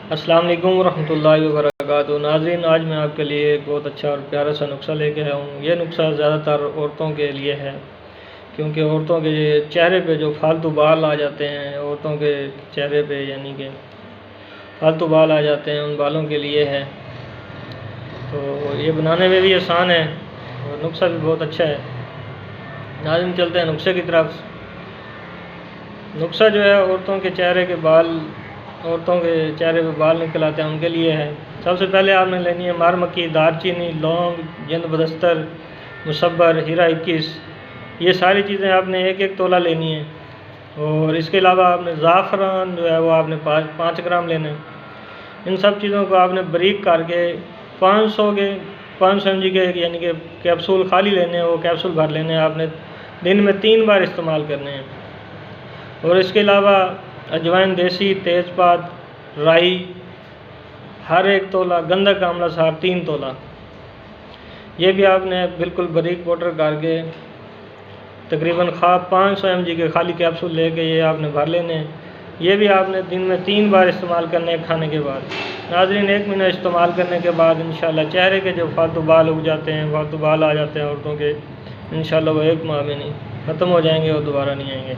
अस्सलाम वालेकुम रहमतुल्लाहि व बरकातुहू। नाज़रीन, आज मैं आपके लिए एक बहुत अच्छा और प्यारा सा नुस्खा लेके आया हूँ। ये नुस्खा ज़्यादातर औरतों के लिए है, क्योंकि औरतों के चेहरे पे जो फालतू बाल आ जाते हैं, औरतों के चेहरे पे यानी कि फालतू बाल आ जाते हैं, उन बालों के लिए है। तो ये बनाने में भी आसान है और नुस्खा भी बहुत अच्छा है। नाज़रीन, चलते हैं नुस्खे की तरफ। नुस्खा जो है औरतों के चेहरे पे बाल निकल आते हैं, उनके लिए है। सबसे पहले आपने लेनी है मार मक्खी, दालचीनी, लौंग, जिंद बदस्तर, मुसब्बर, हीरा 21। ये सारी चीज़ें आपने एक एक तोला लेनी है। और इसके अलावा आपने ज़ाफ़रान जो है वो आपने 5 ग्राम लेना है। इन सब चीज़ों को आपने बारीक करके 500 mg के यानी कि कैप्सूल खाली लेने हैं, वो कैप्सूल भर लेने हैं। आपने दिन में 3 बार इस्तेमाल करने हैं। और इसके अलावा अजवाइन देसी, तेज़पात, राई हर एक तोला, गंधक आंवला सार 3 तोला, ये भी आपने बिल्कुल बारीक पाउडर करके तकरीबन 500 mg के खाली कैप्सूल लेके ये आपने भर लेने हैं। ये भी आपने दिन में 3 बार इस्तेमाल करने हैं खाने के बाद। नाज़रीन, 1 महीना इस्तेमाल करने के बाद इंशाल्लाह चेहरे के जो फालतू बाल उग जाते हैं, फालतू बाल आ जाते हैं औरतों के, इंशाल्लाह वो 1 माह में नहीं ख़त्म हो जाएंगे और दोबारा नहीं आएंगे।